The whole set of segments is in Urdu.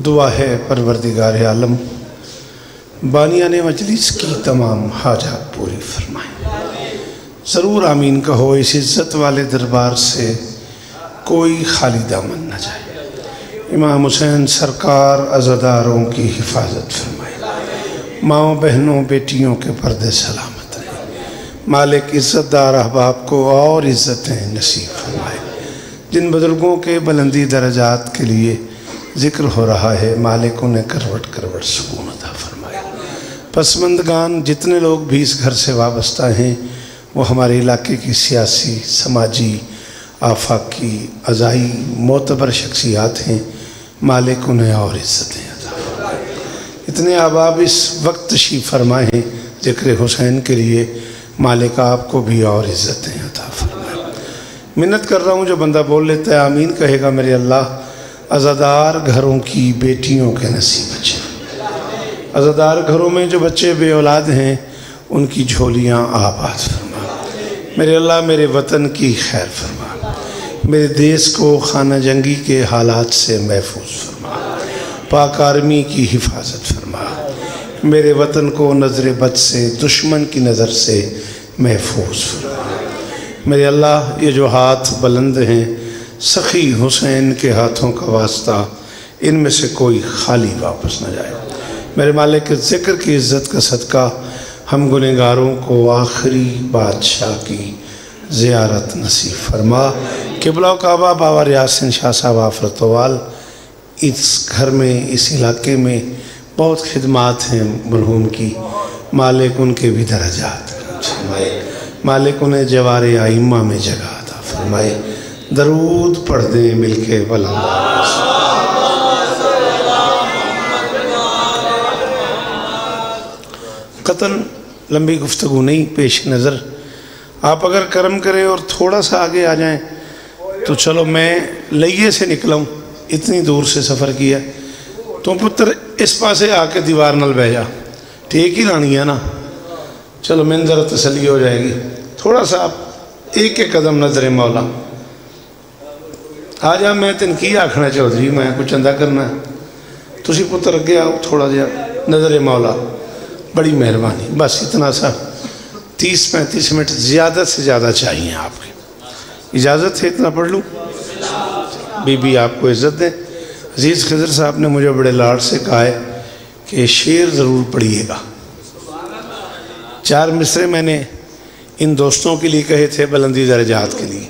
دعا ہے پروردگار عالم بانیان مجلس کی تمام حاجات پوری فرمائیں۔ ضرور آمین کہو، اس عزت والے دربار سے کوئی خالی دامن نہ جائے۔ امام حسین سرکار عزاداروں کی حفاظت فرمائے، ماؤں بہنوں بیٹیوں کے پردے سلامت رہیں۔ مالک عزت دار احباب کو اور عزتیں نصیب فرمائے۔ جن بزرگوں کے بلندی درجات کے لیے ذکر ہو رہا ہے، مالک انہیں کروٹ کروٹ سکون عطا فرمائے۔ پسماندگان جتنے لوگ بھی اس گھر سے وابستہ ہیں، وہ ہمارے علاقے کی سیاسی، سماجی، آفاقی، عزائی معتبر شخصیات ہیں، مالک انہیں اور عزتیں عطا فرمائے۔ اتنے احباب اس وقت تشریف فرمائے ہیں ذکر حسین کے لیے، مالک آپ کو بھی اور عزتیں عطا فرمائے۔ منت کر رہا ہوں، جو بندہ بول لیتا ہے آمین کہے گا، میرے اللہ عزادار گھروں کی بیٹیوں کے نصیب اچھے، عزادار گھروں میں جو بچے بے اولاد ہیں ان کی جھولیاں آباد فرما۔ میرے اللہ میرے وطن کی خیر فرما، میرے دیس کو خانہ جنگی کے حالات سے محفوظ فرما، پاک آرمی کی حفاظت فرما، میرے وطن کو نظر بد سے، دشمن کی نظر سے محفوظ فرما۔ میرے اللہ یہ جو ہاتھ بلند ہیں، سخی حسین کے ہاتھوں کا واسطہ، ان میں سے کوئی خالی واپس نہ جائے۔ میرے مالک کے ذکر کی عزت کا صدقہ ہم گنہگاروں کو آخری بادشاہ کی زیارت نصیب فرما۔ قبلہ و کعبہ باور یاسین شاہ صاحب آفرتوال، اس گھر میں، اس علاقے میں بہت خدمات ہیں مرحوم کی، مالک ان کے بھی درجات فرمائے، مالک انہیں جوار ائمہ میں جگہ عطا فرمائے۔ درود پڑھ دیں مل کے بلند۔ قطن لمبی گفتگو نہیں، پیش نظر آپ اگر کرم کریں اور تھوڑا سا آگے آ جائیں تو چلو، میں لئیے سے نکلا ہوں، اتنی دور سے سفر کیا، تو پتر اس پاسے آ کے دیوار نل بہ جا، ٹھیک ہی لانی ہے نا، چلو میں ذرا تسلی ہو جائے گی۔ تھوڑا سا آپ ایک ایک قدم نظر مولا آ جا، میں تن کی آکھنا چودھری، میں کچھ اندہ کرنا ہے، تسی پتر اگے آؤ تھوڑا جا، نظر مولا بڑی مہربانی، بس اتنا سا 30-35 منٹ زیادہ سے زیادہ چاہیے آپ کی، اجازت ہے اتنا پڑھ لوں؟ بی بی آپ کو عزت دیں۔ عزیز خضر صاحب نے مجھے بڑے لاڈ سے کہا ہے کہ شعر ضرور پڑھیے گا۔ 4 مصرے میں نے ان دوستوں کے لیے کہے تھے، بلندی درجات کے لیے،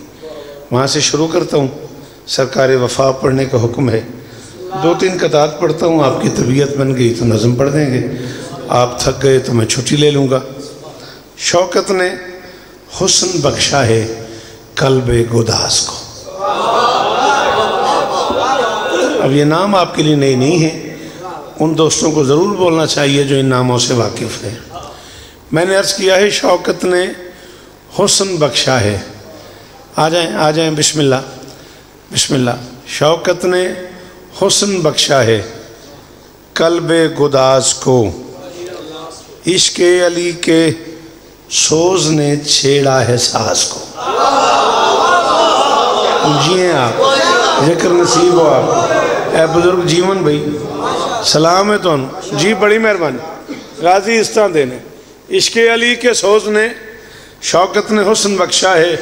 وہاں سے شروع کرتا ہوں۔ سرکار وفا پڑھنے کا حکم ہے، 2-3 قطعات پڑھتا ہوں، آپ کی طبیعت بن گئی تو نظم پڑھ دیں گے، آپ تھک گئے تو میں چھٹی لے لوں گا۔ شوکت نے حسن بخشا ہے قلب گداز کو۔ اب یہ نام آپ کے لیے نئی نہیں ہے، ان دوستوں کو ضرور بولنا چاہیے جو ان ناموں سے واقف ہیں۔ میں نے عرض کیا ہے شوکت نے حسن بخشا ہے، آ جائیں بسم اللہ بسم اللہ۔ شوکت نے حسن بخشا ہے قلب گداز کو، عشق علی کے سوز نے چھیڑا ہے ساز کو۔ جیئیں آپ، ذکر نصیب ہو آپ کو۔ اے بزرگ جیون بھائی سلام ہے تو جی، بڑی مہربانی، غازی استان دینے۔ عشق علی کے سوز نے، شوکت نے حسن بخشا ہے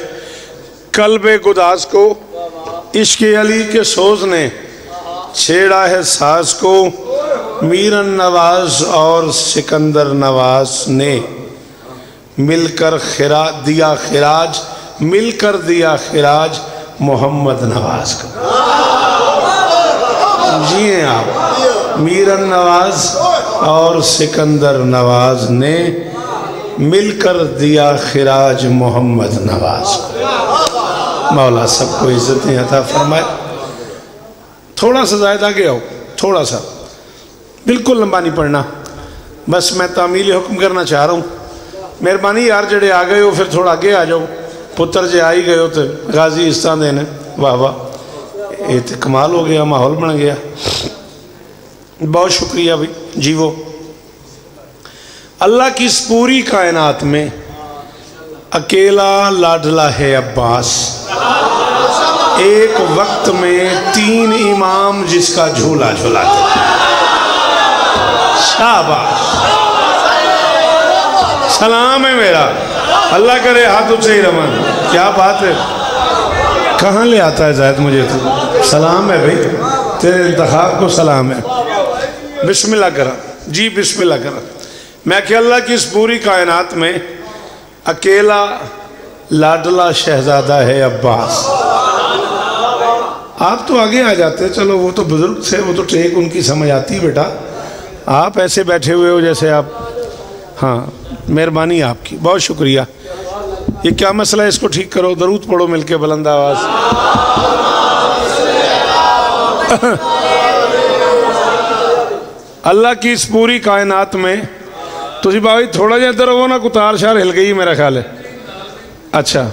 قلب گداز کو، عشق علی کے سوز نے چھیڑا ہے ساز کو۔ میرن نواز اور سکندر نواز نے مل کر دیا خراج محمد نواز کو۔ جی ہیں آپ، میرن نواز اور سکندر نواز نے مل کر دیا خراج محمد نواز کو۔ مولا سب کو عزتیں عطا فرمائے۔ تھوڑا سا زائد آگے آؤ، تھوڑا سا، بالکل لمبا نہیں پڑھنا، بس میں تعمیل حکم کرنا چاہ رہا ہوں۔ مہربانی یار جڑے آ گئے ہو پھر تھوڑا آگے آ جاؤ، پتر جے آئی گئے ہو تو غازی استان دینے، واہ واہ، یہ تو کمال ہو گیا، ماحول بن گیا، بہت شکریہ بھائی جی۔ وہ اللہ کی اس پوری کائنات میں اکیلا لاڈلا ہے عباس، ایک وقت میں 3 امام جس کا جھولا جھولاتے تھے. شاباش. سلام ہے میرا. اللہ کرے ہاتھ اچھے ہی رمان. کیا بات ہے. کہاں لے آتا ہے زاہد مجھے تو. سلام ہے بھائی, تیرے انتخاب کو سلام ہے. بسم اللہ کرا جی, بسم اللہ کرا. میں کہ اللہ کی اس پوری کائنات میں اکیلا لاڈلا شہزادہ ہے عباس. آپ تو آگے آ جاتے, چلو وہ تو بزرگ تھے, وہ تو ٹیک ان کی سمجھ آتی بیٹا. آپ ایسے بیٹھے ہوئے ہو جیسے آپ. ہاں مہربانی آپ کی, بہت شکریہ. یہ کیا مسئلہ ہے, اس کو ٹھیک کرو. درود پڑھو مل کے بلند آواز. اللہ کی اس پوری کائنات میں تسی بھائی تھوڑا جہاں ادھر ہو نا, کو تار شار ہل گئی میرا خیال ہے. اچھا,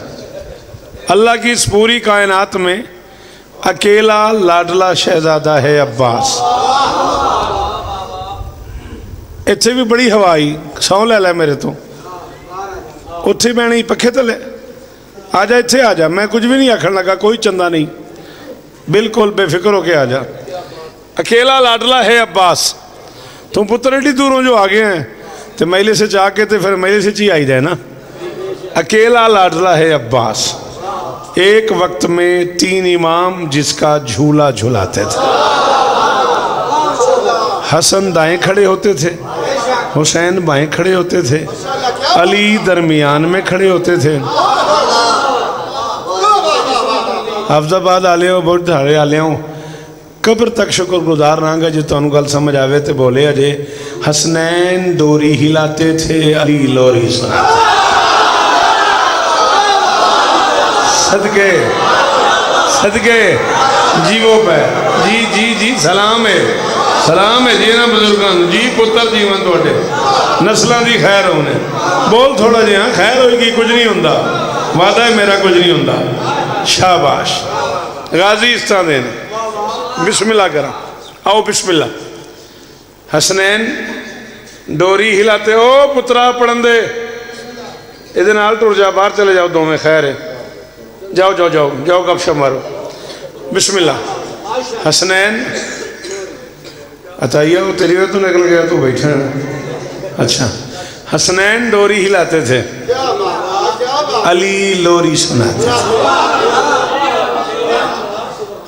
اللہ کی اس پوری کائنات میں اکیلا لاڈلا شہزادہ ہے عباس. اتھے بھی بڑی ہوا آئی, سو لے لے میرے تو. اتھے میں نہیں پکھے تلے. آ جا اتھے آ جا, میں کچھ بھی نہیں آکھن لگا, کوئی چندہ نہیں, بالکل بے فکر ہو کے آ جا. اکیلا لاڈلا ہے عباس. تم پتر ایڈی دوروں جو آگے ہیں تو میلے سے چاہ کے تو پھر میلے سے چی آئی جائے نا. اکیلا لاڈلا ہے عباس. ایک وقت میں 3 امام جس کا جھولا جھولاتے تھے. حسن دائیں کھڑے ہوتے تھے, حسین بائیں کھڑے ہوتے تھے, علی درمیان میں کھڑے ہوتے تھے. حافظ آباد آلے ہو, بہت دھاڑے آلے ہوں, قبر تک شکر گزار رہاں گا جو تو انہوں گل سمجھ آوے تھے. بولے اجے حسنین ڈوری ہلاتے تھے, علی لوری سناتے. صدقے صدقے جی وہ پہ جی جی جی سلام ہے, سلام ہے جی نا بزرگان جی. پتر جیون توڑے نسلان دی خیر ہونے. بول تھوڑا جی, ہاں خیر ہوئی کی, کچھ نہیں ہوندہ, وعدہ ہے میرا کچھ نہیں ہوندہ. شاباش. غازی استان دین. بسم اللہ کرا, آؤ بسم اللہ. حسنین ڈوری ہلاتے, او پترا پڑھندے ادھر نال ٹور جا, باہر چلے جاؤ, دو میں خیر ہے. جاؤ جاؤ جاؤ جاؤ, گپ شپ مارو. بسم اللہ. حسنین عطائیہ وہ تیری وقت تو نکل گیا, تو بیٹھا ہے. اچھا, حسنین ڈوری ہلاتے تھے, علی لوری سناتے تھے.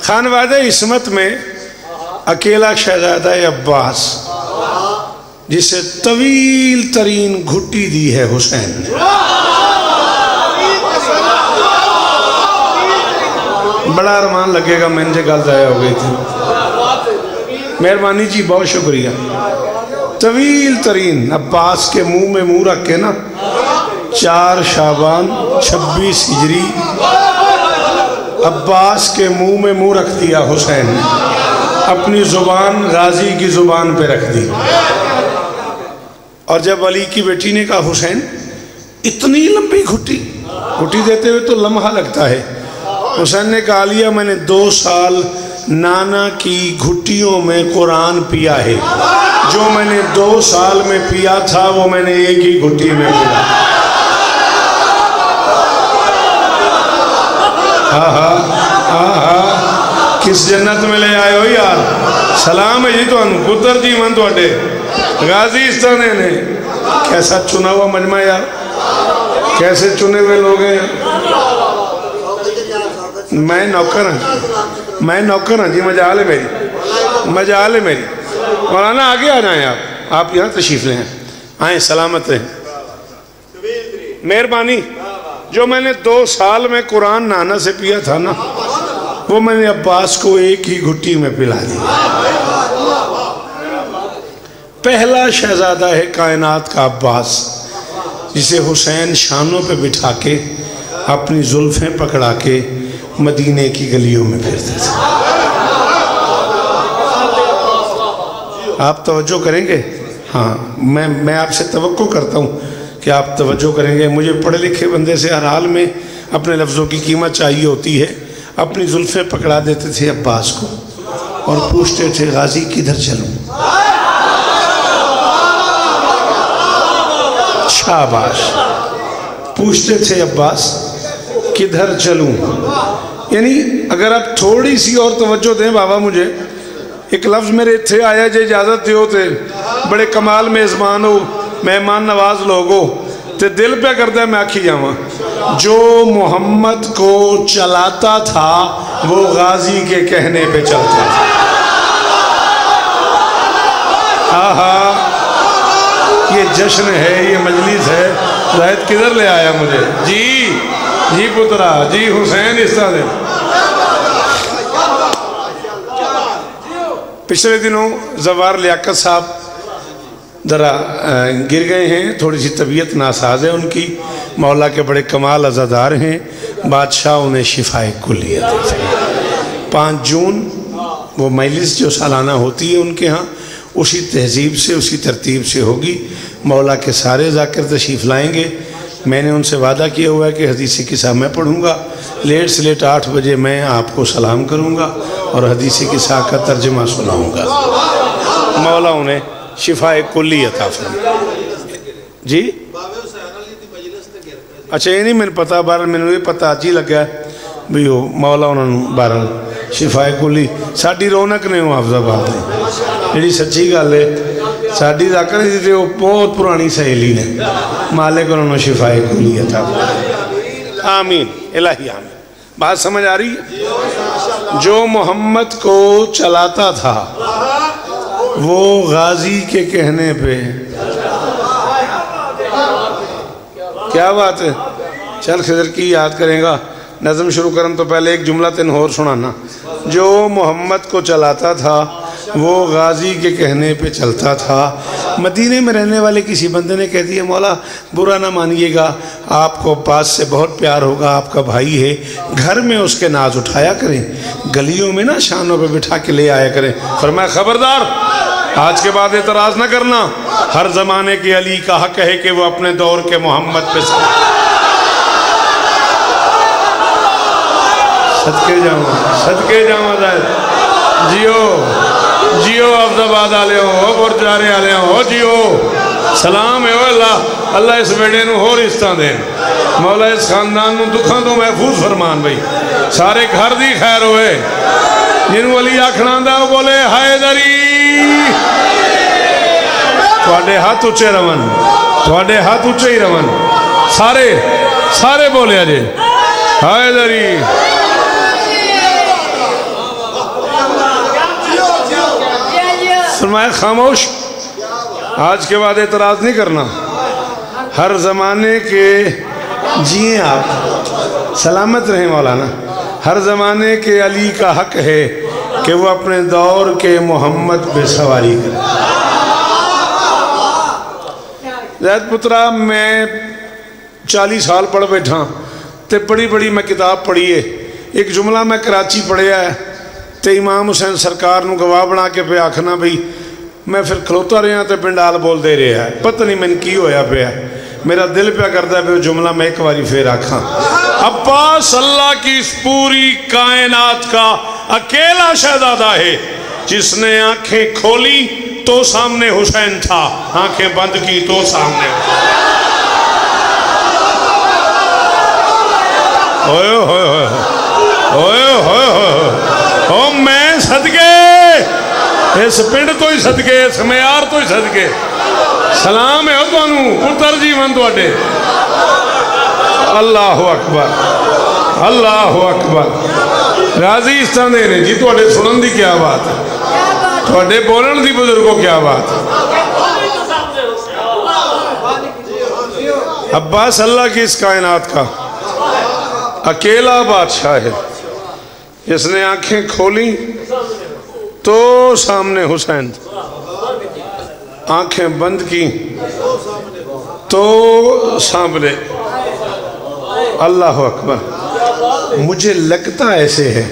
خانوادہ عصمت میں اکیلا شہزادہ عباس جسے طویل ترین گھٹی دی ہے حسین نے. بڑا ارمان لگے گا, میں نے گل ضائع ہو گئی تھی. مہربانی جی, بہت شکریہ. طویل ترین عباس کے منہ میں منہ رکھ کے نا, 4 شعبان 26 ہجری عباس کے منہ میں منہ رکھ دیا حسین نے. اپنی زبان غازی کی زبان پہ رکھ دی. اور جب علی کی بیٹی نے کہا حسین اتنی لمبی گھٹی دیتے ہوئے تو لمحہ لگتا ہے, حسین نے کہا لیا میں نے 2 سال نانا کی گھٹیوں میں قرآن پیا ہے, جو میں نے 2 سال میں پیا تھا وہ میں نے ایک ہی گھٹی میں پیا. کس جنت میں لے آئے ہو یار. سلام ہے جی تو انہوں پتر جی من تو اڈے غازی استانے نے. کیسا چنا ہوا مجمع یار, کیسے چنے ہوئے لوگ ہیں. میں نوکر ہوں جی, مجال ہے میری, مجال ہے میری. مولانا آگے آ جائیں آپ یہاں تشریف لیں, آئیں سلامت رہیں. مہربانی. جو میں نے 2 سال میں قرآن نانا سے پیا تھا نا, وہ میں نے عباس کو ایک ہی گھٹی میں پلا دیا. پہلا شہزادہ ہے کائنات کا عباس, جسے حسین شانوں پہ بٹھا کے اپنی زلفیں پکڑا کے مدینے کی گلیوں میں پھرتے تھے. آپ توجہ کریں گے؟ ہاں, میں آپ سے توقع کرتا ہوں کہ آپ توجہ کریں گے. مجھے پڑھے لکھے بندے سے ہر حال میں اپنے لفظوں کی قیمت چاہیے ہوتی ہے. اپنی زلفیں پکڑا دیتے تھے عباس کو اور پوچھتے تھے غازی کدھر چلوں. شاباش. پوچھتے تھے عباس کدھر چلوں. یعنی اگر آپ تھوڑی سی اور توجہ دیں بابا مجھے ایک لفظ میرے اتھے آیا جے اجازت دیو تے بڑے کمال میزبان ہو مہمان نواز لوگ ہو تے دل پہ کرتا ہے میں آکھی جاواں جو محمد کو چلاتا تھا وہ غازی کے کہنے پہ چلتا تھا. آہا یہ جشن ہے یہ مجلس ہے. زاہد کدھر لے آیا مجھے؟ جی پترا جی حسین اس طرح دے. پچھلے دنوں زوار لیاقت صاحب ذرا گر گئے ہیں, تھوڑی سی طبیعت ناساز ہے ان کی. مولا کے بڑے کمال عزادار ہیں, بادشاہ انہیں شفائے کلی عطا فرمائے. 5 جون وہ مجلس جو سالانہ ہوتی ہے ان کے ہاں اسی تہذیب سے اسی ترتیب سے ہوگی. مولا کے سارے ذاکر تشریف لائیں گے. میں نے ان سے وعدہ کیا ہوا ہے کہ حدیث قصہ میں پڑھوں گا. لیٹ سے لیٹ 8 بجے میں آپ کو سلام کروں گا اور حدیث قصہ کا ترجمہ سناؤں گا. مولا انہیں شفائے کلی عطا فرمائے. جی اچھا یہ نہیں میں نے پتا, بہرحال میں نے یہ پتا اچھی لگا بھی وہ مولا انہوں نے بہرحال شفائے کلی. ساڑی رونق نے ہوں حافظ آباد نے جیڑی سچی گل ہے ساڑی ذاکر دی تے وہ بہت پرانی سہیلی نے. مالک انہوں نے شفائے کلی عطا فرمائے. آمین الہی آمین. بات سمجھ آ رہی ہے؟ جو محمد کو چلاتا تھا وہ غازی کے کہنے پہ. کیا بات ہے. چل خضر کی یاد کریں گا. نظم شروع کرن تو پہلے ایک جملہ تین اور سنانا. جو محمد کو چلاتا تھا وہ غازی کے کہنے پہ چلتا تھا. مدینے میں رہنے والے کسی بندے نے کہہ دیا مولا برا نہ مانیے گا, آپ کو عباس سے بہت پیار ہوگا, آپ کا بھائی ہے, گھر میں اس کے ناز اٹھایا کریں, گلیوں میں نا شانوں پہ بٹھا کے لے آیا کریں. فرمایا خبردار آج کے بعد اعتراض نہ کرنا, ہر زمانے کے علی کا حق ہے کہ وہ اپنے دور کے محمد پہ صدقے جاؤں زاہد. جیو حافظ آباد آلے ہو برجارے آلے ہو جیو. سلام ہے اللہ اس بیڑے نو ہو رشتہ دیں. مولا اس خاندان نو دکھاں تو محفوظ فرمان بھئی, سارے گھر دی خیر ہوئے. جنہوں علی آکھنا دا وہ بولے حیدری. تھوڑے ہاتھ اچھے رون, تھوڑے ہاتھ اچھے ہی رون. سارے بولے آجے حیدری. فرمایا خاموش, آج کے بعد اعتراض نہیں کرنا. ہر زمانے کے جیئیں آپ سلامت رہیں مولانا. ہر زمانے کے علی کا حق ہے کہ وہ اپنے دور کے محمد پہ سواری کرے. زید پترا میں 40 سال پڑھ بیٹھا تے بڑی میں کتاب پڑھی ہے. ایک جملہ میں کراچی پڑھیا ہے تے امام حسین سرکار نو گواہ بنا کے پہ آکھنا بھئی میں پھر کھلوتا رہا تے پنڈال بول دے رہا ہے. پتہ نہیں میں کی ہویا پہ میرا دل پہ کرتا ہے پہ جملہ میں ایک باری پھر آکھاں. عباس اللہ کی اس پوری کائنات کا اکیلا شہزادہ ہے جس نے آنکھیں کھولی تو سامنے حسین تھا, آنکھیں بند کی تو سامنے ہوئے او میں صدقے اس پنڈ تو ہی صدقے اس معیار تو ہی صدقے. سلام ہے ہو تو انہوں پتر جیون تو اڈے. اللہ اکبر اللہ اکبر. راضی اس طرح دے رہے جی تو اڈے سنن دی کیا بات ہے, تو اڈے بولن دی بزرگوں کیا بات ہے. عباس اللہ کی اس کائنات کا اکیلا بادشاہ ہے جس نے آنکھیں کھولی تو سامنے حسین, آنکھیں بند کی تو سامنے. اللہ اکبر. مجھے لگتا ایسے ہے,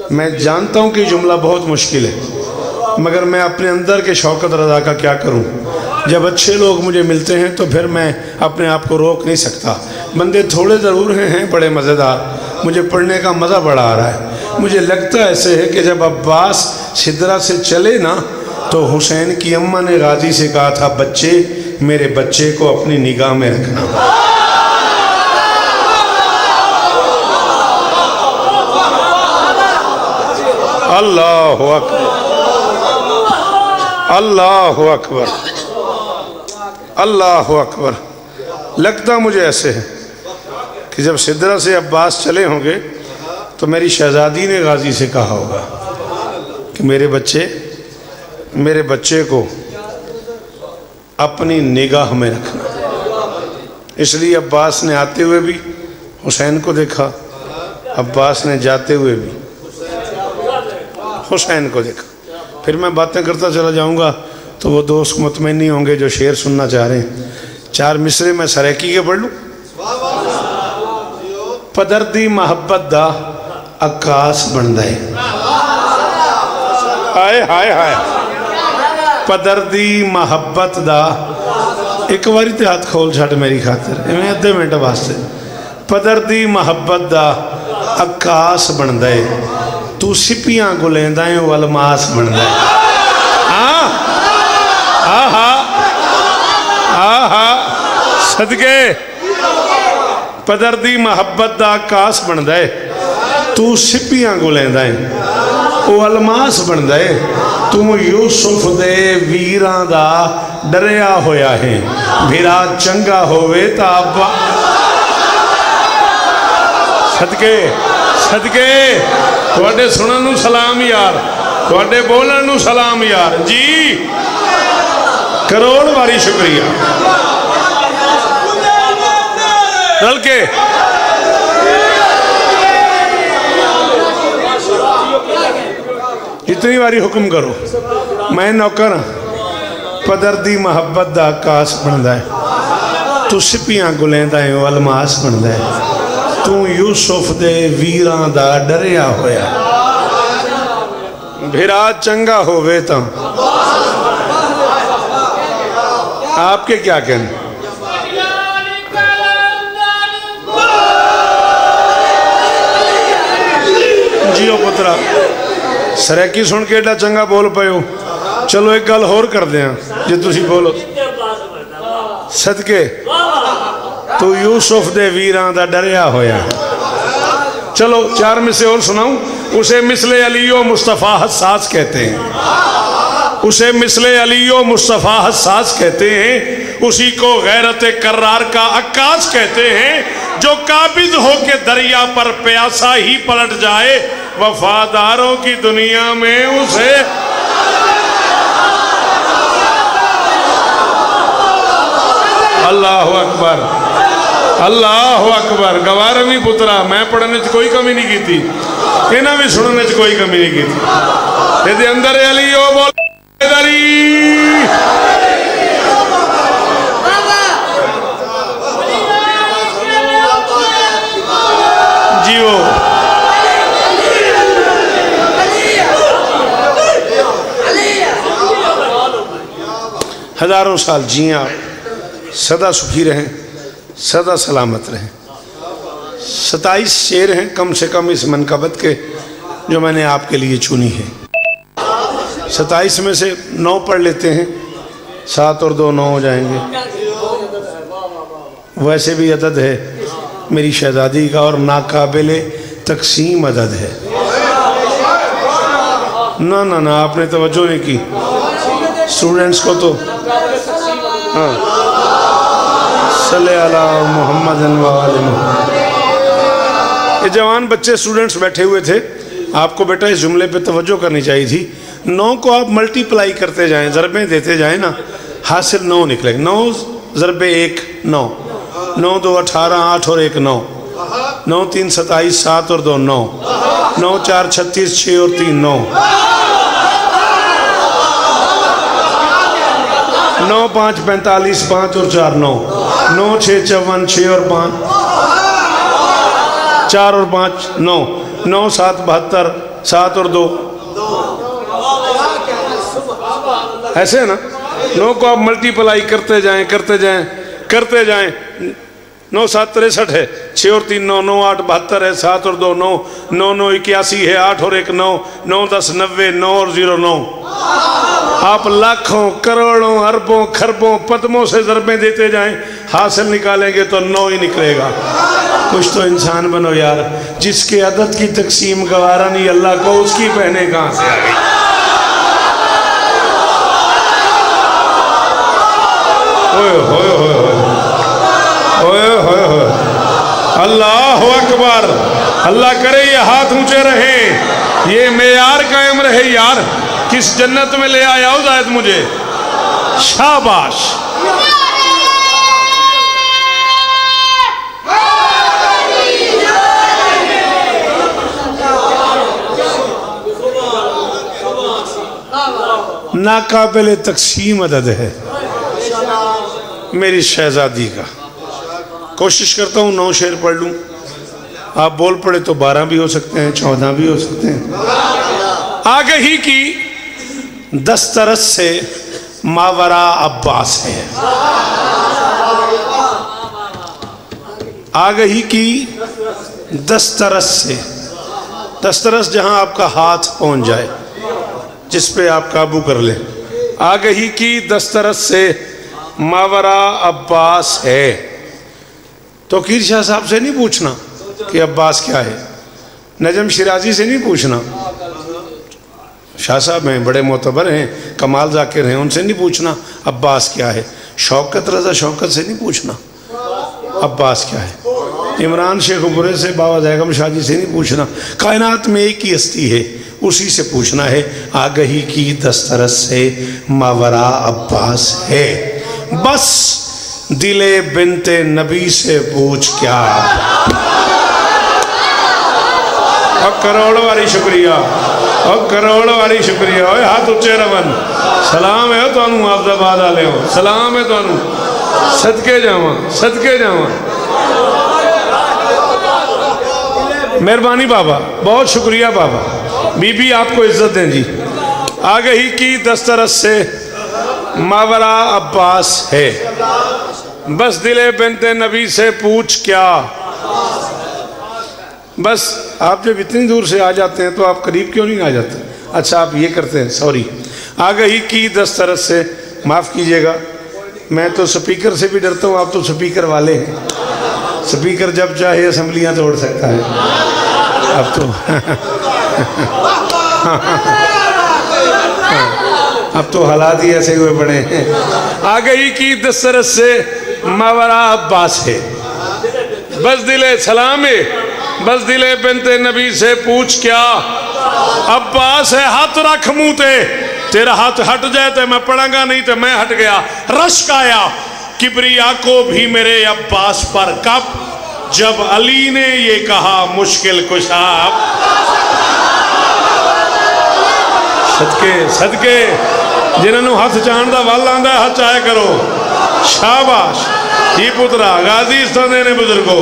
میں جانتا ہوں کہ جملہ بہت مشکل ہے مگر میں اپنے اندر کے شوکت رضا کا کیا کروں. جب اچھے لوگ مجھے ملتے ہیں تو پھر میں اپنے آپ کو روک نہیں سکتا. بندے تھوڑے ضرور ہیں بڑے مزیدار, مجھے پڑھنے کا مزہ بڑا آ رہا ہے. مجھے لگتا ایسے ہے کہ جب عباس سدرہ سے چلے نا تو حسین کی اماں نے غازی سے کہا تھا بچے میرے بچے کو اپنی نگاہ میں رکھنا. اللہ اکبر، اللہ اکبر، اللہ اکبر۔ لگتا مجھے ایسے ہے کہ جب سدرہ سے عباس چلے ہوں گے تو میری شہزادی نے غازی سے کہا ہوگا کہ میرے بچے کو اپنی نگاہ میں رکھنا۔ اس لیے عباس نے آتے ہوئے بھی حسین کو دیکھا، عباس نے جاتے ہوئے بھی حسین کو دیکھا۔ پھر میں باتیں کرتا چلا جاؤں گا تو وہ دوست مطمئن نہیں ہوں گے جو شعر سننا چاہ رہے ہیں۔ 4 مصرے میں سریکی کے پڑھ لوں۔ پدردی محبت دا عکاس بن دے، ہائے ہائے ہائے، پدردی محبت دا، ایک باری تے ہاتھ کھول چھٹ میری خاطر، میں ادھے منٹ واسطے۔ پدردی محبت دا عکاس بن دے، تو سپیاں گلیندائیں والماس بن دے۔ صدقے پدردی محبت دا عکاس بن دے، تو سپیاں گلیندائیں او الماس بن دے، تو یوسف دے ویران دا ڈریا ہویا ہے، بھیرا چنگا ہوئے تا ابا۔ صدقے تھوڑے سنن نو سلام یار، تھوڑے بولن نو سلام یار جی، کروڑ باری شکریہ۔ رل کے اتنی باری حکم کرو، میں نوکر پدردی محبت دا عکاس بندا ہے، تو سپیاں گلینداں الماس بندا ہے، تو یوسف دے ویران دا ڈریا ہویا، بھیرا چنگا ہوئے تا۔ آپ کے کیا کہنے؟ جیو پترا سریکی سن کے ایڈا چنگا بول پائے ہو، چلو ایک گل اور کر دیں جی تسی بولو۔ صدقے تو یوسف دے ویران دا ڈریا ہویا، چلو 4 میں سے اور سناؤں۔ اسے مثل علی و مصطفیٰ حساس کہتے ہیں، اسے مثل علی و مصطفیٰ حساس کہتے ہیں، اسی کو غیرت کرار کا عکاس کہتے ہیں، جو قابض ہو کے دریا پر پیاسا ہی پلٹ جائے، وفاداروں کی دنیا میں اسے۔ اللہ اکبر، اللہ اکبر۔ گوارمی پترا میں پڑھنے چ کوئی کمی نہیں کی تھی، انہاں بھی سننے چ کوئی کمی نہیں کی تھی۔ یہ اندر علی او بول دری جیو۔ ہزاروں سال جیاں، سدا سکھی رہیں، سدا سلامت رہیں۔ 27 شعر ہیں کم سے کم اس منقبت کے جو میں نے آپ کے لیے چنی ہے۔ 27 میں سے 9 پڑھ لیتے ہیں، 7 اور 2 9 ہو جائیں گے۔ ویسے بھی عدد ہے میری شہزادی کا اور ناقابل تقسیم عدد ہے۔ نہ آپ نے توجہ نہیں کی اسٹوڈنٹس کو تو۔ صلی اللہ محمد و آل محمد۔ یہ جوان بچے اسٹوڈنٹس بیٹھے ہوئے تھے، آپ کو بیٹا اس جملے پہ توجہ کرنی چاہیے تھی۔ 9 کو آپ ملٹی پلائی کرتے جائیں، ضربیں دیتے جائیں نا، حاصل 9 نکلے گا۔ 9 ضرب 1 9، 9 2 18، 8 اور 1 9، 9 3 27، 7 اور 2 9، 9 4 36، 6 اور 3 9، 9 5 45، 5 اور 4 9، 9 6 54، 6 اور 5 4 اور 5 9، 9 7 72، 7 اور 2۔ ایسے ہے نا، 9 کو آپ ملٹی پلائی کرتے جائیں 9 7 63 ہے، 6 اور 3 9، 9 8 72 ہے، 7 اور 2 9، 9 9 81 ہے، 8 اور 1 9، 9 10 90، 9 اور 0 9۔ آپ لاکھوں کروڑوں اربوں خربوں پدموں سے ضربیں دیتے جائیں، حاصل نکالیں گے تو 9 ہی نکلے گا۔ کچھ تو انسان بنو یار۔ جس کے عدد کی تقسیم گوارا نہیں اللہ کو، اس کی بہنیں کہاں سے آ گئی؟ ہوئے ہوئے ہوئے ہوئے ہوئے ہوئے، اللہ اکبر۔ اللہ کرے یہ ہاتھ اونچے رہیں، یہ معیار قائم رہے۔ یار کس جنت میں لے آیا ہو زائد مجھے، شاباش۔ ناقابل تقسیم عدد ہے میری شہزادی کا۔ کوشش کرتا ہوں 9 شعر پڑھ لوں، آپ بول پڑے تو 12 بھی ہو سکتے ہیں، 14 بھی ہو سکتے ہیں۔ آگہی کی دسترس سے ماورا عباس ہے، آگہی کی دسترس سے، دسترس جہاں آپ کا ہاتھ پہنچ جائے، جس پہ آپ قابو کر لیں۔ آگہی کی دسترس سے ماورا عباس ہے۔ توقیر شاہ صاحب سے نہیں پوچھنا کہ عباس کیا ہے، نجم شیرازی سے نہیں پوچھنا، شاہ صاحب ہیں بڑے معتبر ہیں، کمال ذاکر ہیں، ان سے نہیں پوچھنا عباس کیا ہے، شوکت رضا شوکت سے نہیں پوچھنا عباس کیا ہے، عمران شیخ برے سے بابا زیغم شاہ جی سے نہیں پوچھنا۔ کائنات میں ایک ہی ہستی ہے، اسی سے پوچھنا ہے۔ آگہی کی دسترس سے ماورا عباس ہے، بس دل بنت نبی سے پوچھ کیا۔ اور کروڑ واری شکریہ، اور کروڑ واری شکریہ۔ اوہ ہاتھ اچھے رون، سلام ہے تو انہوں آپ زباد آلے ہو، سلام ہے تو انہوں صدقے جاواں، صدقے جاواں۔ مہربانی بابا، بہت شکریہ بابا، بی بی آپ کو عزت دیں جی۔ آگہی کی دسترس سے ماورا عباس ہے، بس دل بنت نبی سے پوچھ کیا۔ بس آپ جب اتنی دور سے آ جاتے ہیں تو آپ قریب کیوں نہیں آ جاتے؟ اچھا آپ یہ کرتے ہیں، سوری۔ آگہی کی دسترس سے، معاف کیجئے گا، میں تو سپیکر سے بھی ڈرتا ہوں، آپ تو سپیکر والے ہیں، سپیکر جب چاہے اسمبلیاں توڑ سکتا ہے، اب تو حالات ہی ایسے ہوئے پڑے ہیں۔ آگہی کی دسترس سے ماورا عباس ہے، بس دل سلام ہے، بس دل بنت نبی سے پوچھ کیا۔ عباس ہے ہاتھ رکھ منہ تے، تیرا ہاتھ ہٹ جائے تو میں پڑھاں گا، نہیں تو میں ہٹ گیا۔ رشک آیا کبریا کو بھی میرے عباس پر، کب؟ جب علی نے یہ کہا مشکل کشا۔ صدقے صدقے جنہوں ہاتھ چاندہ والا آندہ ہے، ہاتھ چاہے کرو، شاباش۔ یہ پترا غازی استاندے نے بزرگو،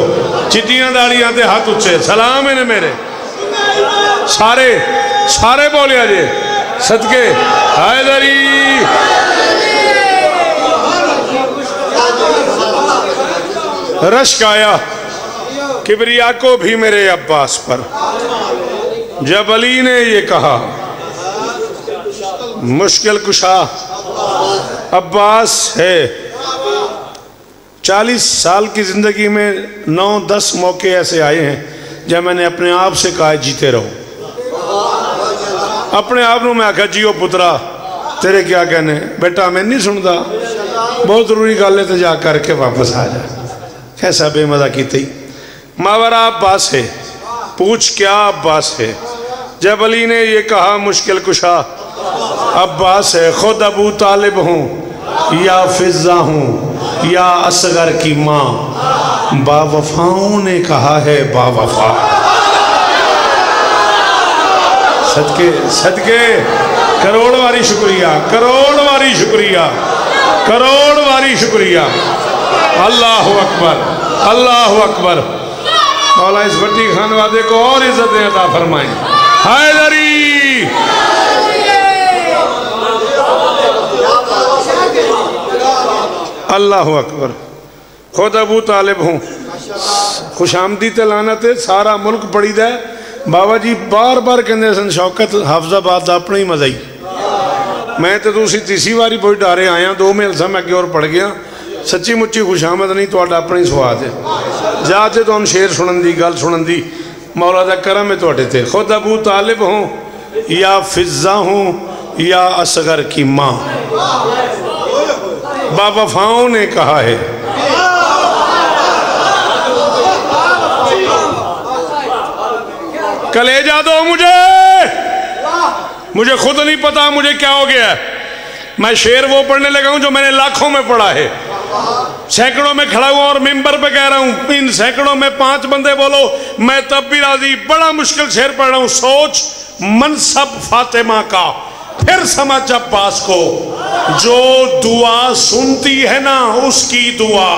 چٹیاں داڑیاں تے ہاتھ اچھے، سلام ہے نے میرے سارے بولے آجے صدقے حیدری۔ رشک آیا کبریا کو بھی میرے عباس پر، جب علی نے یہ کہا مشکل کشا۔ عباس ہے، 40 سال کی زندگی میں 9-10 موقع ایسے آئے ہیں جب میں نے اپنے آپ سے کہا جیتے رہو، اپنے آپ میں آکھا جیو پترا تیرے کیا کہنے، بیٹا میں نہیں سنتا، بہت ضروری گل ہے تو جا کر کے واپس آ جا۔ کیسا بے مزہ کیتے ہی۔ ماورا عباس ہے، پوچھ کیا عباس ہے، جب علی نے یہ کہا مشکل کشا۔ عباس ہے، خود ابو طالب ہوں یا فضہ ہوں یا اصغر کی ماں، با وفاؤں نے کہا ہے با وفا۔ صدقے صدقے کروڑ واری شکریہ، کروڑ واری شکریہ، کروڑ واری شکریہ۔ اللہ اکبر، اللہ اکبر۔ مولا اس بٹی خانوادے کو اور عزتیں عطا فرمائیں۔ حیدری اللہ اکبر۔ خود ابو طالب ہوں، خوش آمدید لعنت ہے، سارا ملک پڑی دے۔ بابا جی بار بار کہندے سن شوکت حافظ آباد دا اپنا ہی مزہ ہی، میں تو دوسری تیسری واری پوئی ڈارے آیا، 2 میل سا میں کہ اور پڑھ گیا۔ سچی مچی خوش آمد نہیں تو اپنا ہی سواد ہے۔ جاتے تو ہم شیر سنن دی گل سنن دی مولا دا کرم ہے توڑے تھے، خود ابو طالب ہوں یا فضہ ہوں یا اصغر کی ماں، باوفاؤں نے کہا ہے کلیجہ دو مجھے خود نہیں پتا مجھے کیا ہو گیا ہے، میں شعر وہ پڑھنے لگا ہوں جو میں نے لاکھوں میں پڑھا ہے، سینکڑوں میں کھڑا ہوں اور ممبر پہ کہہ رہا ہوں ان سینکڑوں میں 5 بندے بولو میں تب بھی راضی، بڑا مشکل شعر پڑھ رہا ہوں، سوچ منصب فاطمہ کا پھر سمجھ عباس کو، جو دعا سنتی ہے نا اس کی دعا،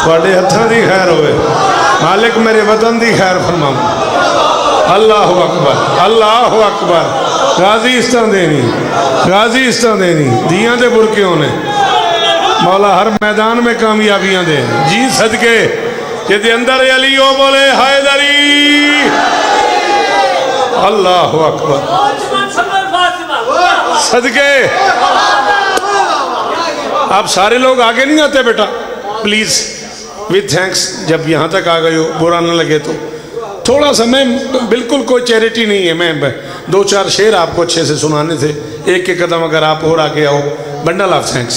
تھوڑے ہتھاں دی خیر ہوئے، مالک میرے وطن دی خیر فرماؤں، اللہ اکبر اللہ اکبر، غازی استان دینی غازی استان دینی، دیاں دے برکیوں نے مولا ہر میدان میں کامیابیاں دے، جی صدقے کہ دے اندر علی ہو بولے حیدری، اللہ اکبر صدقے۔ آپ سارے لوگ آگے نہیں آتے بیٹا پلیز، وِتھ تھینکس، جب یہاں تک آ گئے ہو برا نہ لگے تو تھوڑا سا، میں بالکل کوئی چیریٹی نہیں ہے، میں 2-4 شعر آپ کو اچھے سے سنانے تھے، ایک قدم اگر آپ اور آگے آؤ، بنڈل آف تھینکس،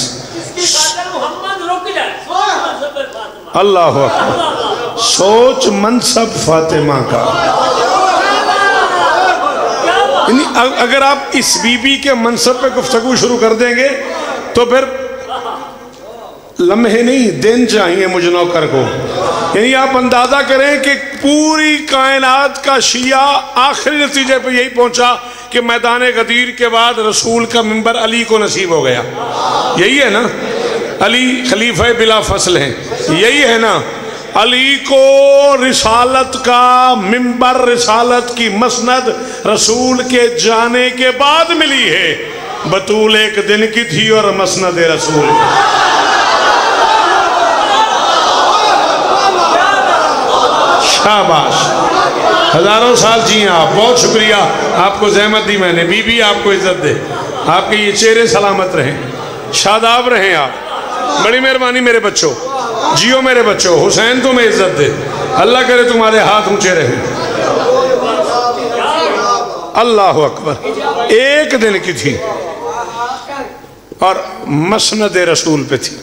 اللہ اکبر، سوچ منصب فاطمہ کا، یعنی اگر آپ اس بی بی کے منصب پہ گفتگو شروع کر دیں گے تو پھر لمحے نہیں دن چاہیے مجھ نوکر کو، یعنی آپ اندازہ کریں کہ پوری کائنات کا شیعہ آخری نتیجے پہ یہی پہنچا کہ میدان غدیر کے بعد رسول کا منبر علی کو نصیب ہو گیا، یہی ہے نا، علی خلیفہ بلا فصل ہیں، یہی ہے نا، علی کو رسالت کا منبر، رسالت کی مسند رسول کے جانے کے بعد ملی ہے، بطول ایک دن کی تھی اور مسند رسول، شاباش، ہزاروں سال جی آپ، بہت شکریہ، آپ کو زحمت دی میں نے، بی بی آپ کو عزت دے، آپ کے یہ چہرے سلامت رہیں، شاداب رہیں آپ، بڑی مہربانی میرے بچوں، جیو میرے بچوں، حسین تمہیں عزت دے، اللہ کرے تمہارے ہاتھ اونچے رہیں، اللہ اکبر، ایک دن کی تھی اور مسند رسول پہ تھی،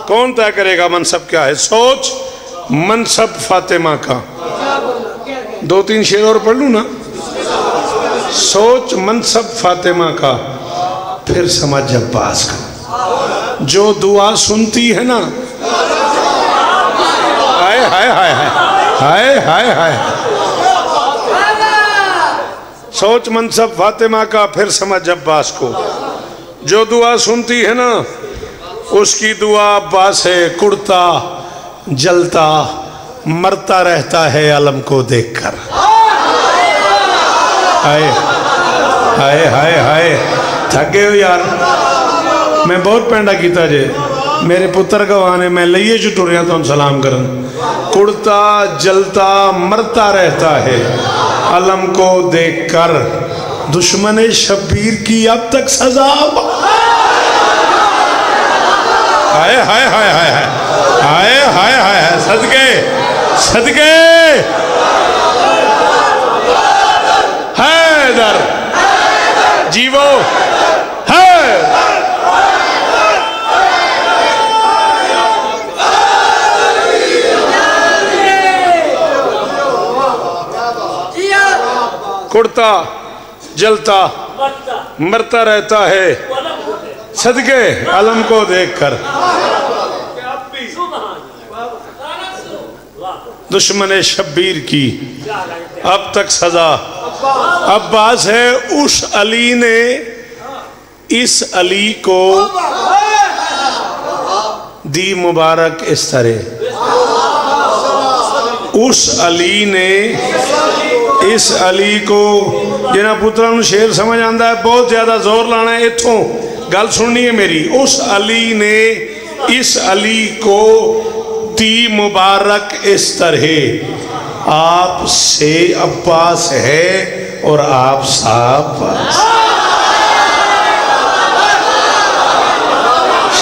کون طے کرے گا منصب کیا ہے؟ سوچ منصب فاطمہ کا، 2-3 شعر اور پڑھ لوں نا، سوچ منصب فاطمہ کا پھر سمجھ عباس کا، جو دعا سنتی ہے نا، ہائے ہائے ہائے ہائے ہائے ہائے، سوچ منصب فاطمہ کا پھر سمجھ عباس کو، جو دعا سنتی ہے نا اس کی دعا عباس ہے، کڑتا جلتا مرتا رہتا ہے علم کو دیکھ کر، ہائے ہائے ہائے ہائے، تھکے ہو یار، میں بہت پینڈا کیتا جے، میرے پتر گوانے میں لئیے جو ٹوریاں تو ہم سلام کرن، کڑتا جلتا مرتا رہتا ہے علم کو دیکھ کر، دشمن شبیر کی اب تک سزا، ہائے ہائے ہائے ہائے ہائے ہائے ہائے، صدقے صدقے حیدر جیو ہے، کڑتا جلتا مرتا رہتا ہے صدقے علم کو دیکھ کر، دشمن شبیر کی اب تک سزا، عباس ہے اس علی نے اس علی کو دی مبارک اس طرح، اس علی نے اس علی کو، جنہاں پترہ نو شیر سمجھ آندہ ہے، بہت زیادہ زور لانا ہے، اتھوں گل سننی ہے میری، اس علی نے اس علی کو دی مبارک اس طرح، آپ سے عباس ہے اور آپ صاحب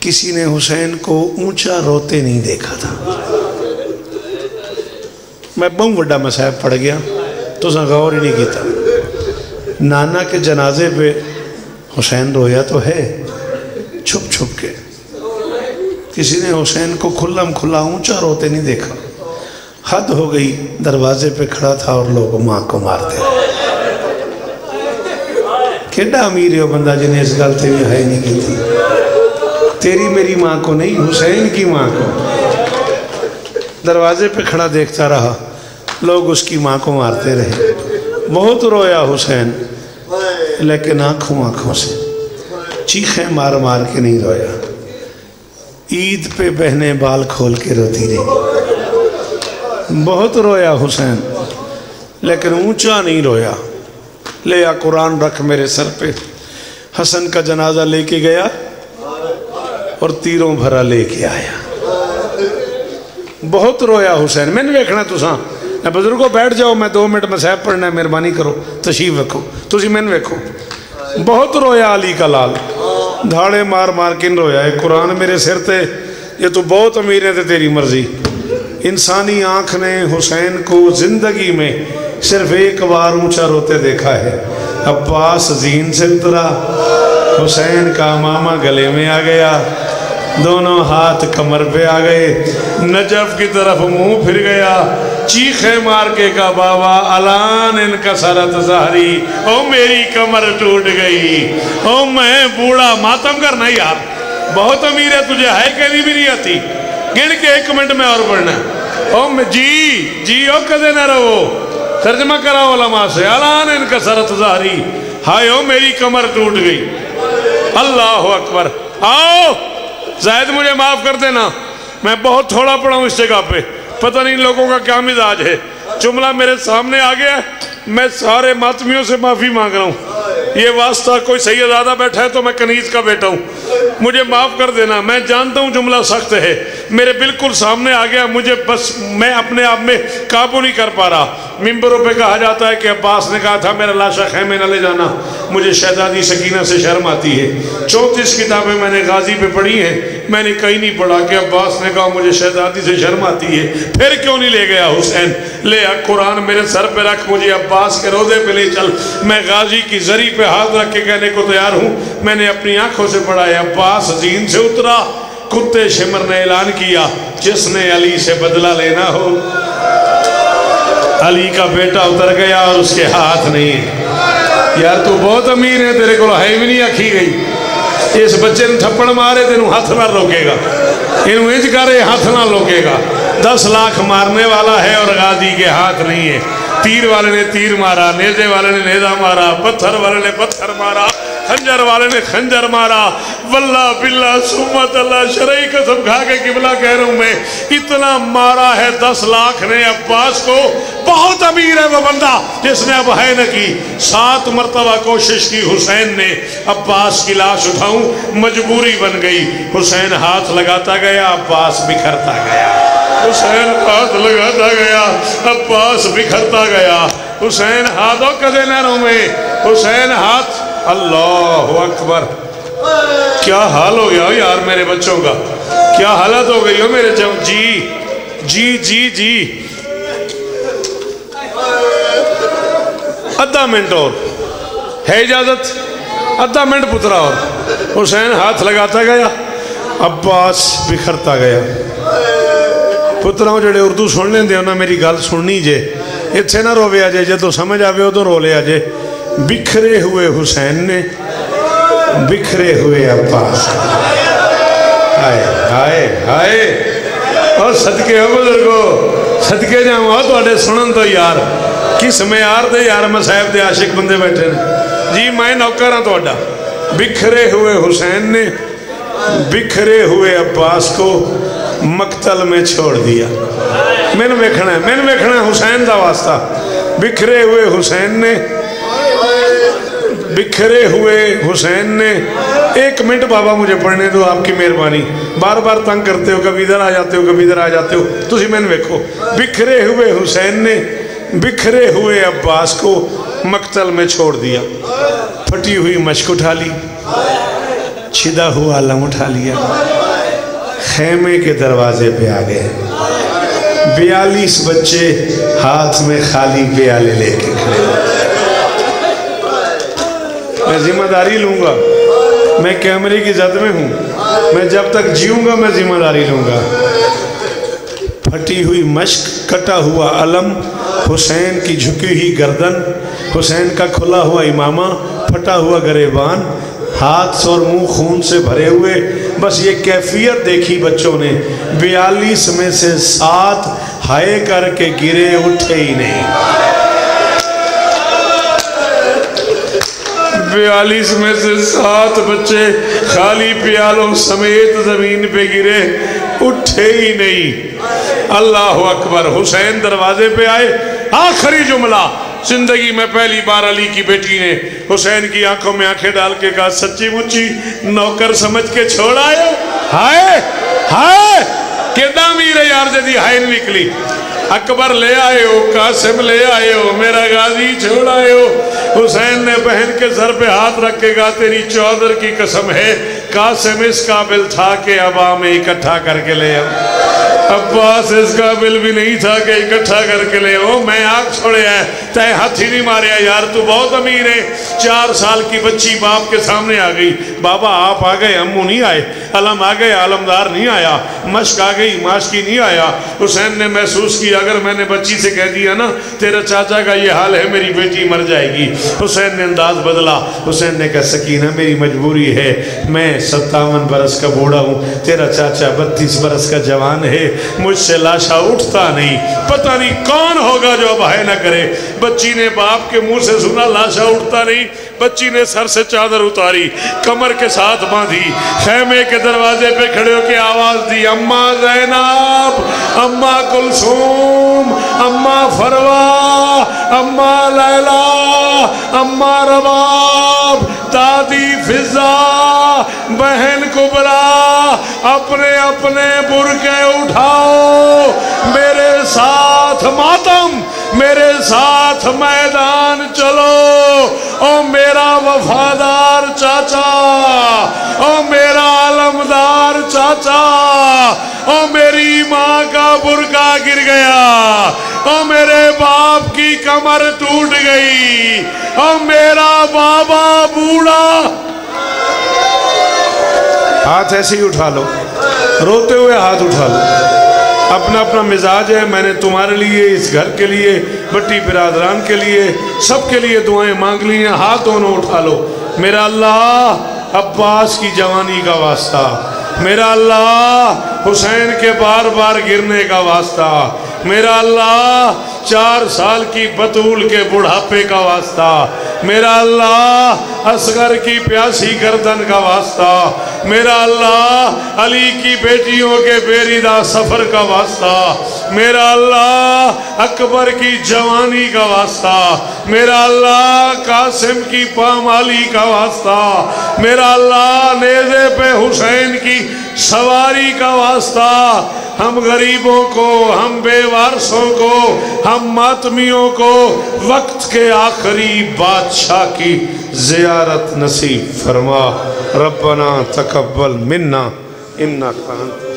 کسی نے حسین کو اونچا روتے نہیں دیکھا تھا. میں بہت بڑا مصائب پڑ گیا تو غور ہی نہیں کیتا. نانا کے جنازے پہ حسین رویا تو ہے چھپ چھپ کے. کسی نے حسین کو کھلم کھلا اونچا روتے نہیں دیکھا. حد ہو گئی، دروازے پہ کھڑا تھا اور لوگ ماں کو مارتے. کیڈا امیر ہے وہ بندہ جنہیں اس غلطی میں ہے نہیں کی تھی. تیری میری ماں کو نہیں، حسین کی ماں کو. دروازے پہ کھڑا دیکھتا رہا، لوگ اس کی ماں کو مارتے رہے. بہت رویا حسین، لیکن آنکھوں سے چیخیں مار مار کے نہیں رویا. عید پہ بہنیں بال کھول کے روتی رہی. بہت رویا حسین، لیکن اونچا نہیں رویا. لے آ قرآن رکھ میرے سر پہ. حسن کا جنازہ لے کے گیا اور تیروں بھرا لے کے آیا. بہت رویا حسین. میں نے ویکھنا تساں بزرگوں بیٹھ جاؤ، میں 2 منٹ مصائب پڑھنا ہے، مہربانی کرو تشریف رکھو. تسی میں نے ویکھو. بہت رویا علی کا لال، دھاڑے مار مار کے رویا. ہے قرآن میرے سر تے، یہ تو بہت امیر ہے تے تیری مرضی. انسانی آنکھ نے حسین کو زندگی میں صرف ایک بار اونچا روتے دیکھا ہے. عباس زین سے اترا، حسین کا ماما گلے میں آ گیا، دونوں ہاتھ کمر پہ آ گئے، نجف کی طرف منہ پھر گیا، چیخے مار کے کہا بابا الان انکسرت ظہری، او میری کمر ٹوٹ گئی، او میں بوڑھا. ماتم کرنا یار، بہت امیر ہے، تجھے ہے کہنی بھی نہیں آتی. گن کے 1 منٹ میں اور پڑھنا. او جی او کدے نہ رہو. ترجمہ کراؤ علماء سے. الان انکسرت ظہری، ہائے او میری کمر ٹوٹ گئی. اللہ اکبر. آؤ زاہد مجھے معاف کر دینا، میں بہت تھوڑا پڑھا ہوں اس جگہ پہ. پتہ نہیں لوگوں کا کیا مزاج ہے. جملہ میرے سامنے آ گیا، میں سارے ماتمیوں سے معافی مانگ رہا ہوں. یہ واسطہ کوئی سیدزادہ بیٹھا ہے تو میں کنیز کا بیٹا ہوں، مجھے معاف کر دینا. میں جانتا ہوں جملہ سخت ہے، میرے بالکل سامنے آ گیا، مجھے بس میں اپنے آپ میں قابو نہیں کر پا رہا. ممبروں پہ کہا جاتا ہے کہ عباس نے کہا تھا میرا لاشا خیمے نہ لے جانا، مجھے شہزادی سکینہ سے شرم آتی ہے. 34 کتابیں میں نے غازی پہ پڑھی ہیں، میں نے کہیں نہیں پڑھا کہ عباس نے کہا مجھے شہزادی سے شرم آتی ہے. پھر کیوں نہیں لے گیا حسین؟ لے قرآن میرے سر پہ رکھ، مجھے عباس کے روضے پہ لے چل. میں غازی کی زری پہ ہاتھ رکھ کے کہنے کو تیار ہوں. میں نے اپنی آنکھوں سے پڑھا ہے عباس زین سے اترا، کتے شمر نے اعلان کیا جس نے علی سے بدلہ لینا ہو. علی کا بیٹا اتر گیا اور اس کے ہاتھ نہیں ہے. یار تو بہت امیر ہے، تیرے کو ہے بھی نہیں آکھی گئی. اس بچے نے تھپڑ مارے تینوں ہاتھ نہ روکے گا، انہوں انج کرے ہاتھ نہ روکے گا. 10 لاکھ مارنے والا ہے اور غازی کے ہاتھ نہیں ہے. تیر والے نے تیر مارا، نیزے والے نے نیزہ مارا، پتھر والے نے پتھر مارا، خنجر والے نے خنجر مارا. واللہ باللہ سمت اللہ شرعی قسم کھا کے قبلہ کہہ رہا ہوں میں، اتنا مارا ہے 10 لاکھ نے عباس کو. بہت امیر ہے وہ بندہ جس نے اب ہے نہ کی. 7 مرتبہ کوشش کی حسین نے عباس کی لاش اٹھاؤں، مجبوری بن گئی. حسین ہاتھ لگاتا گیا، عباس بکھرتا گیا. حسین ہاتھ لگاتا گیا، عباس بکھرتا گیا. حسین ہاتھوں کدے نہ رو میں، حسین ہاتھ. اللہ اکبر. کیا حال ہو گیا ہو یار میرے بچوں کا، کیا حالت ہو گئی ہو میرے جی. آدھا منٹ اور ہے اجازت؟ آدھا منٹ پترا اور. حسین ہاتھ لگاتا گیا، عباس بکھرتا گیا. پتراؤں جڑے اردو سن لیں دے انہاں میری گل سننی جے، اتھے نہ روے آجے، جے تو سمجھ آوے ہو تو رو لے آجے. بکھرے ہوئے حسین نے، بکھرے ہوئے عباس. ہائے ہائے ہائے. اور صدقے ہو بزرگو، صدقے جاؤں ہو تو سنن تو یار کس معیار دے یار مصائب دے عاشق بندے بیٹھے نے. جی میں نوکر ہاں تہاڈا. بکھرے ہوئے حسین نے بکھرے ہوئے عباس کو مقتل میں چھوڑ دیا. میں نے ویکھنا ہے حسین دا واسطہ. بکھرے ہوئے حسین نے 1 منٹ بابا مجھے پڑھنے دو، آپ کی مہربانی. بار بار تنگ کرتے ہو، کبھی ادھر آ جاتے ہو، کبھی ادھر آ جاتے ہو. تسی میں نے ویکھو. بکھرے ہوئے حسین نے بکھرے ہوئے عباس کو مقتل میں چھوڑ دیا. پھٹی ہوئی مشک اٹھا لی، چھدا ہوا علم اٹھا لیا، خیمے کے دروازے پہ آ گئے، 42 بچے ہاتھ میں خالی پیالے لے کے کھڑے۔ میں ذمہ داری لوں گا، میں کیمرے کی زد میں ہوں، میں جب تک جیوں گا میں ذمہ داری لوں گا۔ پھٹی ہوئی مشک، کٹا ہوا علم، حسین کی جھکی ہوئی گردن، حسین کا کھلا ہوا امامہ، پھٹا ہوا گریبان، ہاتھ اور منہ خون سے بھرے ہوئے۔ بس یہ کیفیت دیکھی بچوں نے، 42 میں سے 7 ہائے کر کے گرے، اٹھے ہی نہیں۔ 42 میں سے 7 بچے خالی پیالوں سمیت زمین پہ گرے، اٹھے ہی نہیں۔ اللہ اکبر۔ حسین دروازے پہ آئے، آخری جملہ زندگی میں پہلی بار علی کی بیٹی نے حسین کی آنکھوں میں آنکھیں ڈال کے کہا، سچی مچی نوکر سمجھ کے چھوڑ آئے ہو؟ ہائے ہائے کیڑا امیر یار جدی ہائے نکلی۔ اکبر لے آئے ہو، قاسم لے آئے ہو، میرا غازی چھوڑ آئے ہو۔ حسین نے بہن کے سر پہ ہاتھ رکھ کے کہا، تیری چادر کی قسم ہے قاسم اس قابل تھا کہ ابا میں اکٹھا کر کے لے آؤں، عباس اس قابل بھی نہیں تھا کہ اکٹھا کر کے لے آؤں، میں آگ چھوڑے ہے تے ہاتھ ہی نہیں مارے یار، تو بہت امیر ہے۔ 4 سال کی بچی باپ کے سامنے آ گئی، بابا آپ آ گئے، امو نہیں آئے، علم آ گئے، علمدار نہیں آیا، مشک آ گئی، ماشکی نہیں آیا۔ حسین نے محسوس کیا اگر میں نے بچی سے کہہ دیا نا تیرا چاچا کا یہ حال ہے میری بیٹی مر جائے گی۔ حسین نے انداز بدلا، حسین نے کہا سکینہ میری مجبوری ہے، میں 57 برس کا بوڑھا ہوں، تیرا چاچا 32 برس کا جوان ہے، مجھ سے لاشا اٹھتا نہیں، پتہ نہیں کون ہوگا جو اب ہے نہ کرے۔ بچی نے باپ کے منہ سے سنا لاشا اٹھتا نہیں، بچی نے سر سے چادر اتاری، کمر کے ساتھ باندھی، خیمے کے دروازے پہ کھڑے ہو کے آواز دی، اماں زینب، اماں کلثوم، اماں فروا، اماں لیلا، اماں رباب، دادی فضا، بہن کبرا، اپنے اپنے برقع اٹھاؤ، میرے ساتھ ماتم، میرے ساتھ میدان چلو، او میرا وفادار چاچا، او میرا علمدار چاچا، او میری ماں کا برقع گر گیا، او میرے باپ کی کمر ٹوٹ گئی، او میرا بابا بوڑھا۔ ہاتھ ایسے ہی اٹھا لو، روتے ہوئے ہاتھ اٹھا لو، اپنا اپنا مزاج ہے۔ میں نے تمہارے لیے، اس گھر کے لیے، بٹی برادران کے لیے، سب کے لیے دعائیں مانگ لی ہیں، ہاتھ دونوں اٹھا لو۔ میرا اللہ عباس کی جوانی کا واسطہ، میرا اللہ حسین کے بار بار گرنے کا واسطہ، میرا اللہ 4 سال کی بطول کے بڑھاپے کا واسطہ، میرا اللہ اصغر کی پیاسی گردن کا واسطہ، میرا اللہ علی کی بیٹیوں کے بیریدہ سفر کا واسطہ، میرا اللہ اکبر کی جوانی کا واسطہ، میرا اللہ قاسم کی پامالی کا واسطہ، میرا اللہ نیزے پہ حسین کی سواری کا واسطہ، ہم غریبوں کو، ہم بے وارثوں کو، ہم ماتمیوں کو وقت کے آخری بادشاہ کی زیارت نصیب فرما۔ ربنا تقبل منا انک انت